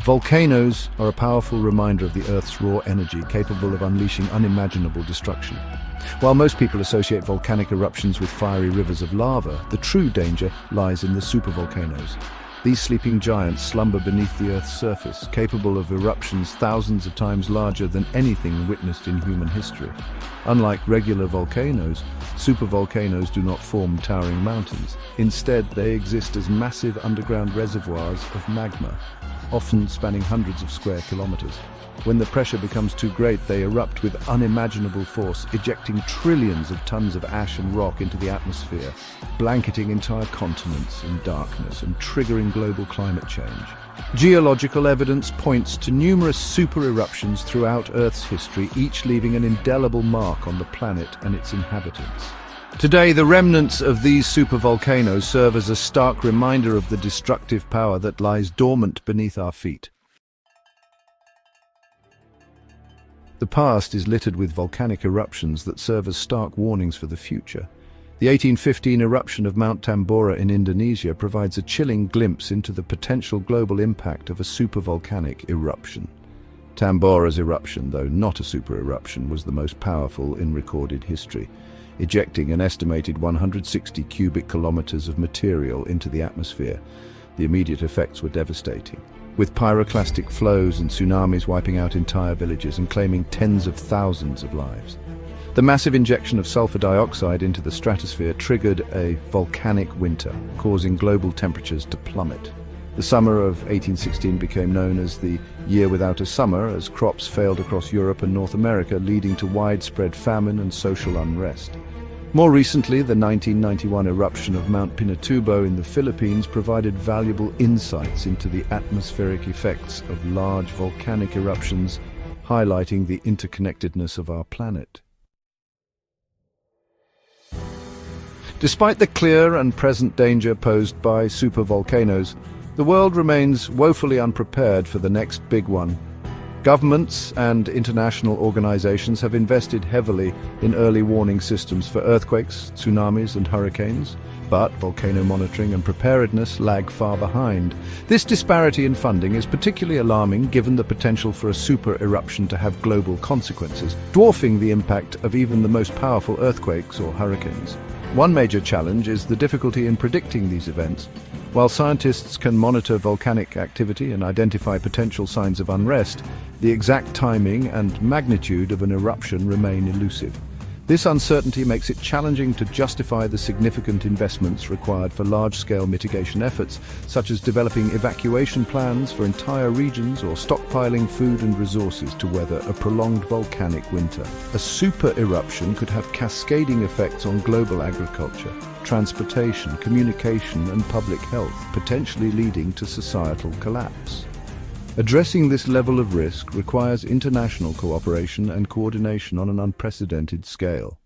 Volcanoes are a powerful reminder of the Earth's raw energy, capable of unleashing unimaginable destruction. While most people associate volcanic eruptions with fiery rivers of lava, the true danger lies in the supervolcanoes. These sleeping giants slumber beneath the Earth's surface, capable of eruptions thousands of times larger than anything witnessed in human history. Unlike regular volcanoes, supervolcanoes do not form towering mountains. Instead, they exist as massive underground reservoirs of magma, often spanning hundreds of square kilometers. When the pressure becomes too great, they erupt with unimaginable force, ejecting trillions of tons of ash and rock into the atmosphere, blanketing entire continents in darkness and triggering global climate change. Geological evidence points to numerous super eruptions throughout Earth's history, each leaving an indelible mark on the planet and its inhabitants. Today, the remnants of these supervolcanoes serve as a stark reminder of the destructive power that lies dormant beneath our feet. The past is littered with volcanic eruptions that serve as stark warnings for the future. The 1815 eruption of Mount Tambora in Indonesia provides a chilling glimpse into the potential global impact of a supervolcanic eruption. Tambora's eruption, though not a super eruption, was the most powerful in recorded history, ejecting an estimated 160 cubic kilometers of material into the atmosphere. The immediate effects were devastating, with pyroclastic flows and tsunamis wiping out entire villages and claiming tens of thousands of lives. The massive injection of sulfur dioxide into the stratosphere triggered a volcanic winter, causing global temperatures to plummet. The summer of 1816 became known as the Year Without a Summer, as crops failed across Europe and North America, leading to widespread famine and social unrest. More recently, the 1991 eruption of Mount Pinatubo in the Philippines provided valuable insights into the atmospheric effects of large volcanic eruptions, highlighting the interconnectedness of our planet. Despite the clear and present danger posed by supervolcanoes, the world remains woefully unprepared for the next big one. Governments and international organizations have invested heavily in early warning systems for earthquakes, tsunamis, and hurricanes, but volcano monitoring and preparedness lag far behind. This disparity in funding is particularly alarming given the potential for a super eruption to have global consequences, dwarfing the impact of even the most powerful earthquakes or hurricanes. One major challenge is the difficulty in predicting these events. While scientists can monitor volcanic activity and identify potential signs of unrest, the exact timing and magnitude of an eruption remain elusive. This uncertainty makes it challenging to justify the significant investments required for large-scale mitigation efforts, such as developing evacuation plans for entire regions or stockpiling food and resources to weather a prolonged volcanic winter. A super eruption could have cascading effects on global agriculture, transportation, communication, and public health, potentially leading to societal collapse. Addressing this level of risk requires international cooperation and coordination on an unprecedented scale.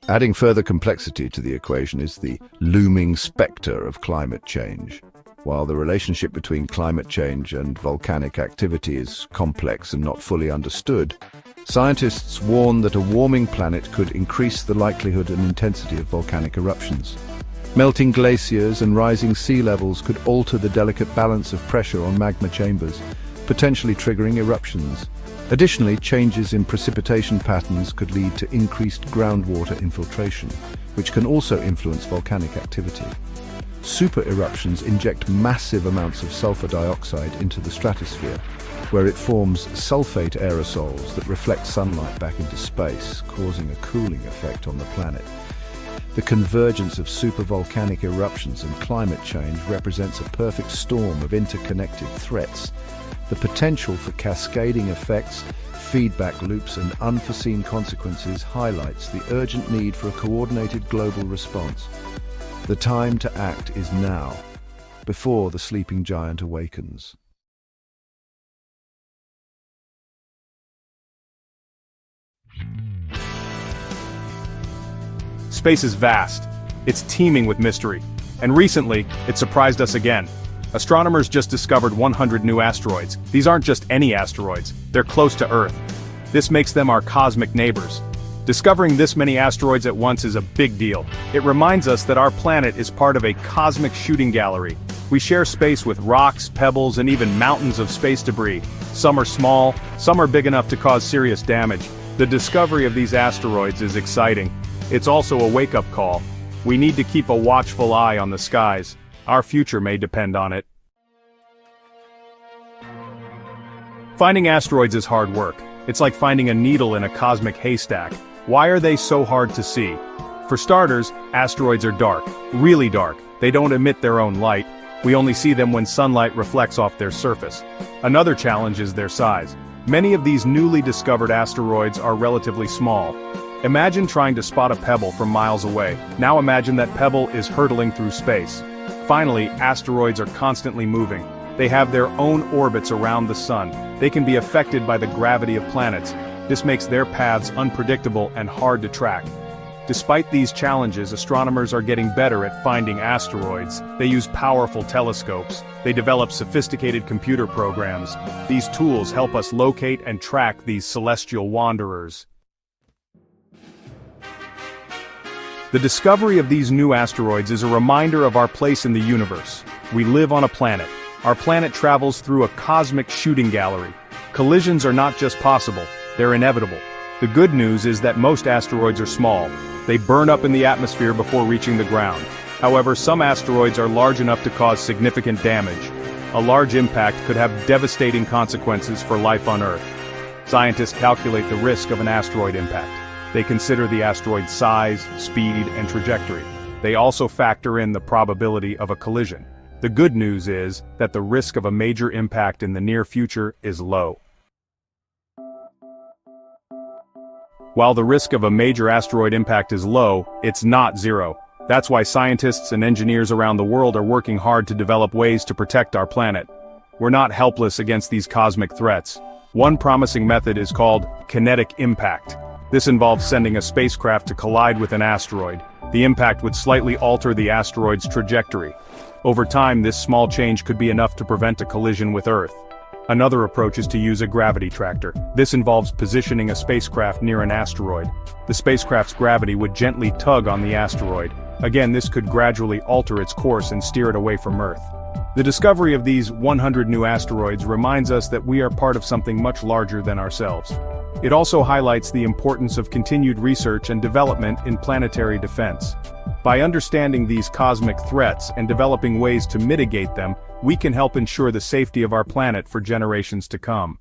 Adding further complexity to the equation is the looming specter of climate change. While the relationship between climate change and volcanic activity is complex and not fully understood, scientists warn that a warming planet could increase the likelihood and intensity of volcanic eruptions. Melting glaciers and rising sea levels could alter the delicate balance of pressure on magma chambers, potentially triggering eruptions. Additionally, changes in precipitation patterns could lead to increased groundwater infiltration, which can also influence volcanic activity. Super eruptions inject massive amounts of sulfur dioxide into the stratosphere, where it forms sulfate aerosols that reflect sunlight back into space, causing a cooling effect on the planet. The convergence of supervolcanic eruptions and climate change represents a perfect storm of interconnected threats. The potential for cascading effects, feedback loops, and unforeseen consequences highlights the urgent need for a coordinated global response. The time to act is now, before the sleeping giant awakens. Space is vast. It's teeming with mystery. And recently, it surprised us again. Astronomers just discovered 100 new asteroids. These aren't just any asteroids, they're close to Earth. This makes them our cosmic neighbors. Discovering this many asteroids at once is a big deal. It reminds us that our planet is part of a cosmic shooting gallery. We share space with rocks, pebbles, and even mountains of space debris. Some are small, some are big enough to cause serious damage. The discovery of these asteroids is exciting. It's also a wake-up call. We need to keep a watchful eye on the skies. Our future may depend on it. Finding asteroids is hard work. It's like finding a needle in a cosmic haystack. Why are they so hard to see? For starters, asteroids are dark, really dark. They don't emit their own light. We only see them when sunlight reflects off their surface. Another challenge is their size. Many of these newly discovered asteroids are relatively small. Imagine trying to spot a pebble from miles away. Now imagine that pebble is hurtling through space. Finally, asteroids are constantly moving. They have their own orbits around the sun. They can be affected by the gravity of planets. This makes their paths unpredictable and hard to track. Despite these challenges, astronomers are getting better at finding asteroids. They use powerful telescopes. They develop sophisticated computer programs. These tools help us locate and track these celestial wanderers. The discovery of these new asteroids is a reminder of our place in the universe. We live on a planet. Our planet travels through a cosmic shooting gallery. Collisions are not just possible, they're inevitable. The good news is that most asteroids are small. They burn up in the atmosphere before reaching the ground. However, some asteroids are large enough to cause significant damage. A large impact could have devastating consequences for life on Earth. Scientists calculate the risk of an asteroid impact. They consider the asteroid's size, speed, and trajectory. They also factor in the probability of a collision. The good news is that the risk of a major impact in the near future is low. While the risk of a major asteroid impact is low, it's not zero. That's why scientists and engineers around the world are working hard to develop ways to protect our planet. We're not helpless against these cosmic threats. One promising method is called kinetic impact. This involves sending a spacecraft to collide with an asteroid. The impact would slightly alter the asteroid's trajectory. Over time, this small change could be enough to prevent a collision with Earth. Another approach is to use a gravity tractor. This involves positioning a spacecraft near an asteroid. The spacecraft's gravity would gently tug on the asteroid. Again, this could gradually alter its course and steer it away from Earth. The discovery of these 100 new asteroids reminds us that we are part of something much larger than ourselves. It also highlights the importance of continued research and development in planetary defense. By understanding these cosmic threats and developing ways to mitigate them, we can help ensure the safety of our planet for generations to come.